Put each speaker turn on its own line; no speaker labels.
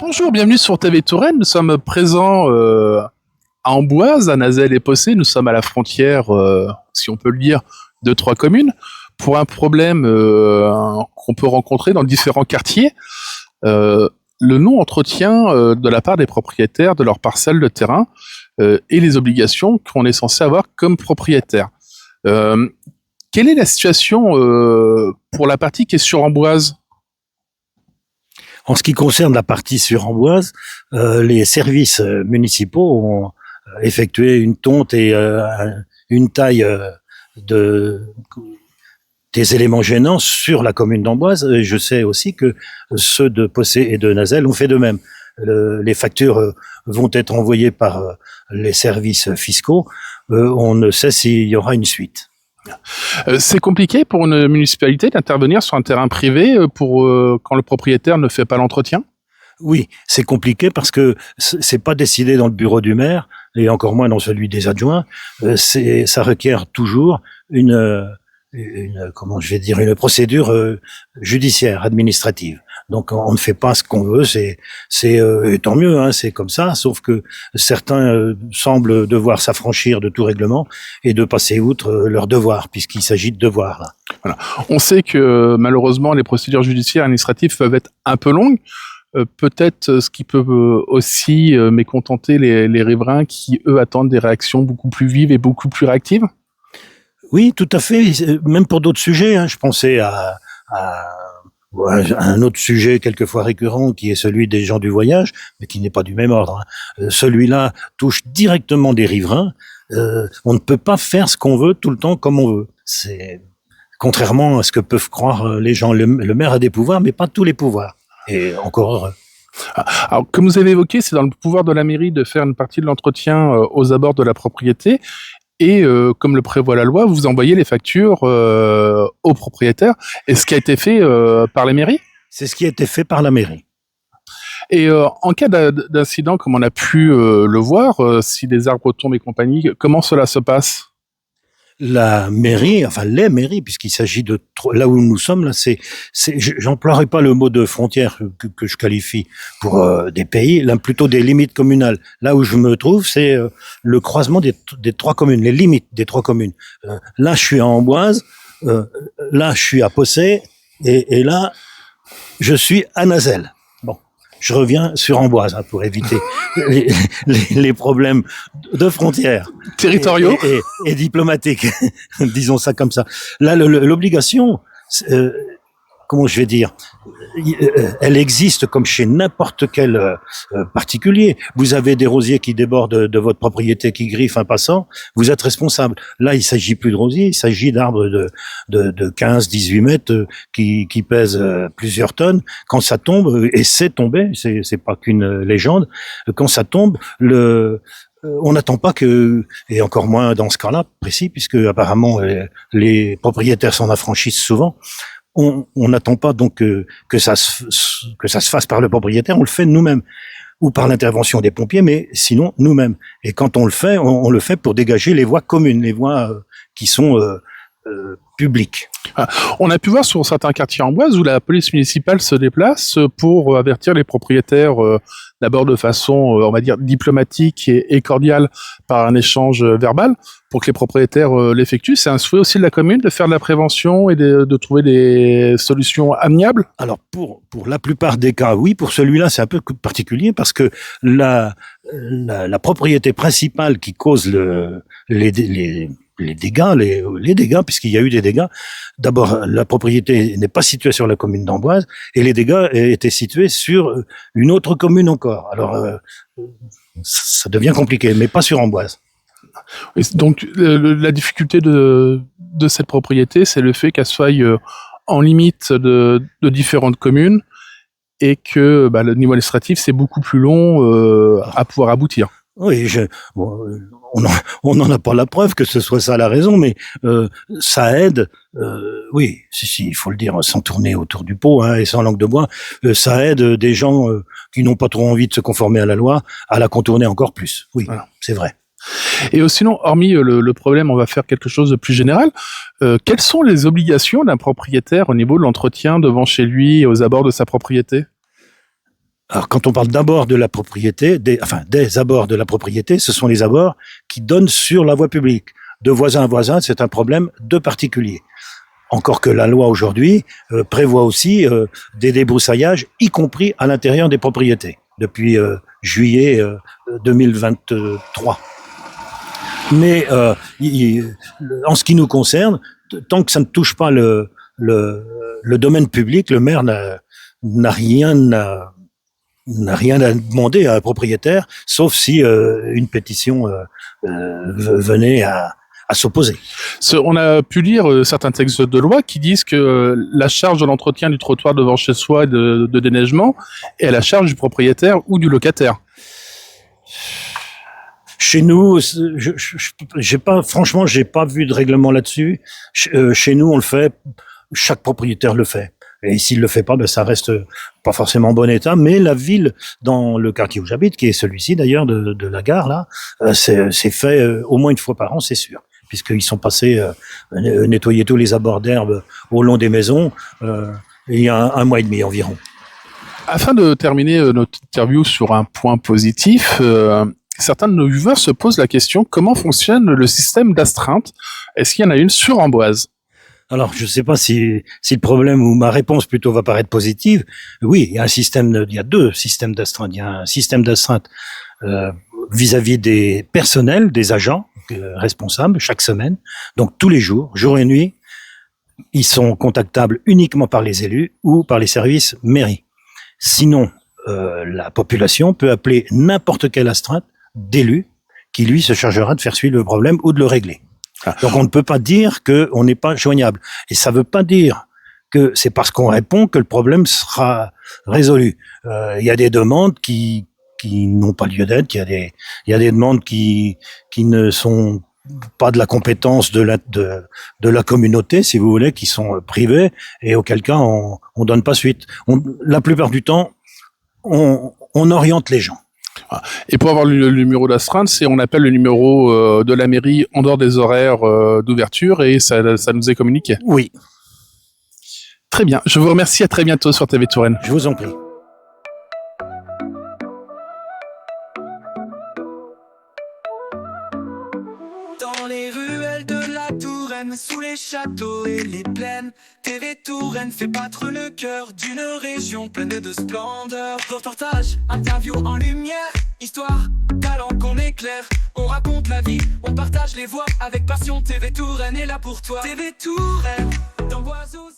Bonjour, bienvenue sur TV Touraine. Nous sommes présents à Amboise, à Nazelles et Possé. Nous sommes à la frontière, si on peut le dire, de trois communes pour un problème qu'on peut rencontrer dans différents quartiers. Le non-entretien de la part des propriétaires de leurs parcelles de terrain et les obligations qu'on est censé avoir comme propriétaire. Quelle est la situation pour la partie qui est sur Amboise ?
En ce qui concerne la partie sur Amboise, les services municipaux ont effectué une tonte et une taille des éléments gênants sur la commune d'Amboise. Et je sais aussi que ceux de Possé et de Nazelles ont fait de même. Les factures vont être envoyées par les services fiscaux. On ne sait s'il y aura une suite.
C'est compliqué pour une municipalité d'intervenir sur un terrain privé quand le propriétaire ne fait pas l'entretien ?
Oui, c'est compliqué parce que c'est pas décidé dans le bureau du maire et encore moins dans celui des adjoints. Ça requiert toujours une procédure judiciaire, administrative. Donc on ne fait pas ce qu'on veut, c'est tant mieux, hein, c'est comme ça. Sauf que certains semblent devoir s'affranchir de tout règlement et de passer outre leur devoir, puisqu'il s'agit de devoir là.
Voilà. On sait que malheureusement les procédures judiciaires et administratives peuvent être un peu longues. Peut-être ce qui peut aussi mécontenter les riverains qui eux attendent des réactions beaucoup plus vives et beaucoup plus réactives.
Oui, tout à fait. Même pour d'autres sujets, hein. Je pensais à un autre sujet quelquefois récurrent qui est celui des gens du voyage, mais qui n'est pas du même ordre, hein. Celui-là touche directement des riverains. On ne peut pas faire ce qu'on veut tout le temps comme on veut. C'est contrairement à ce que peuvent croire les gens. Le maire a des pouvoirs, mais pas tous les pouvoirs. Et encore heureux.
Alors, comme vous avez évoqué, c'est dans le pouvoir de la mairie de faire une partie de l'entretien aux abords de la propriété. Et comme le prévoit la loi, vous envoyez les factures aux propriétaires. Et ce qui a été fait par les mairies ?
C'est ce qui a été fait par la mairie.
Et en cas d'incident, comme on a pu le voir, si des arbres tombent et compagnie, comment cela se passe ?
La mairie, enfin les mairies, puisqu'il s'agit de là où nous sommes là, j'emploierai pas le mot de frontière que je qualifie pour des pays, là plutôt des limites communales. Là où je me trouve, c'est le croisement des trois communes, les limites des trois communes. Là, je suis à Amboise, là, je suis à Possé, et là, je suis à Nazelles. Bon, je reviens sur Amboise hein, pour éviter les problèmes de frontières
territoriaux
et diplomatiques, disons ça comme ça. Là, l'obligation, comment je vais dire, elle existe comme chez n'importe quel particulier. Vous avez des rosiers qui débordent de votre propriété, qui griffent un passant, vous êtes responsable. Là, il s'agit plus de rosiers, il s'agit d'arbres de 15, 18 mètres qui pèsent plusieurs tonnes. Quand ça tombe, et c'est tombé, c'est pas qu'une légende, quand ça tombe, on n'attend pas et encore moins dans ce cas-là précis, puisque apparemment les propriétaires s'en affranchissent souvent. On n'attend pas donc que ça se fasse par le propriétaire, on le fait nous-mêmes ou par l'intervention des pompiers, mais sinon nous-mêmes. Et quand on le fait, on le fait pour dégager les voies communes, les voies qui sont publiques.
On a pu voir sur certains quartiers Amboise où la police municipale se déplace pour avertir les propriétaires d'abord de façon, on va dire, diplomatique et cordiale par un échange verbal pour que les propriétaires l'effectuent. C'est un souhait aussi de la commune de faire de la prévention et de trouver des solutions amiables.
Alors pour la plupart des cas, oui. Pour celui-là, c'est un peu particulier parce que la propriété principale qui cause les dégâts, puisqu'il y a eu des dégâts. D'abord, la propriété n'est pas située sur la commune d'Amboise et les dégâts étaient situés sur une autre commune encore. Alors, ça devient compliqué, mais pas sur Amboise.
Et donc, la difficulté de cette propriété, c'est le fait qu'elle soit en limite de différentes communes et que le niveau administratif, c'est beaucoup plus long à pouvoir aboutir.
Oui, on n'en a pas la preuve que ce soit ça la raison, mais ça aide. Oui, si, il faut le dire, sans tourner autour du pot hein, et sans langue de bois, ça aide des gens qui n'ont pas trop envie de se conformer à la loi à la contourner encore plus. Oui, voilà. C'est vrai.
Et sinon, hormis le problème, on va faire quelque chose de plus général. Quelles sont les obligations d'un propriétaire au niveau de l'entretien devant chez lui et aux abords de sa propriété ?
Alors, quand on parle d'abord de la propriété, des abords de la propriété, ce sont les abords qui donnent sur la voie publique. De voisin à voisin, c'est un problème de particulier. Encore que la loi aujourd'hui prévoit aussi des débrousaillages, y compris à l'intérieur des propriétés, depuis juillet 2023. Mais en ce qui nous concerne, tant que ça ne touche pas le domaine public, le maire n'a rien à demander à un propriétaire, sauf si une pétition venait à s'opposer.
On a pu lire certains textes de loi qui disent que la charge de l'entretien du trottoir devant chez soi de déneigement est à la charge du propriétaire ou du locataire.
Chez nous, j'ai pas vu de règlement là-dessus. Chez nous, on le fait. Chaque propriétaire le fait. Et s'il le fait pas, ça reste pas forcément en bon état. Mais la ville, dans le quartier où j'habite, qui est celui-ci d'ailleurs de la gare là, c'est fait au moins une fois par an, c'est sûr, puisqu'ils sont passés nettoyer tous les abords d'herbe au long des maisons il y a un mois et demi environ.
Afin de terminer notre interview sur un point positif, certains de nos viewers se posent la question: comment fonctionne le système d'astreinte? Est-ce qu'il y en a une sur Amboise?
Alors, je ne sais pas si le problème ou ma réponse plutôt va paraître positive. Oui, il y a deux systèmes d'astreinte. Il y a un système d'astreinte vis-à-vis des personnels, des agents responsables chaque semaine. Donc tous les jours, jour et nuit, ils sont contactables uniquement par les élus ou par les services mairie. Sinon, la population peut appeler n'importe quelle astreinte d'élu qui lui se chargera de faire suivre le problème ou de le régler. Donc on ne peut pas dire qu'on n'est pas joignable. Et ça ne veut pas dire que c'est parce qu'on répond que le problème sera résolu. Il y a des demandes qui n'ont pas lieu d'être, il y a des demandes qui ne sont pas de la compétence de la communauté, si vous voulez, qui sont privées, et auquel cas on donne pas suite. La plupart du temps, on oriente les gens.
Et pour avoir le numéro d'astreinte, on appelle le numéro de la mairie en dehors des horaires d'ouverture et ça nous est communiqué.
Oui.
Très bien. Je vous remercie. À très bientôt sur TV Touraine.
Je vous en prie.
Dans les ruelles de la Touraine, sous les châteaux et les plaines, TV Touraine fait battre le cœur d'une région pleine de splendeur. Reportage, interview en lumière, histoire, talent qu'on éclaire. On raconte la vie, on partage les voix avec passion. TV Touraine est là pour toi. TV Touraine, d'Amboise aux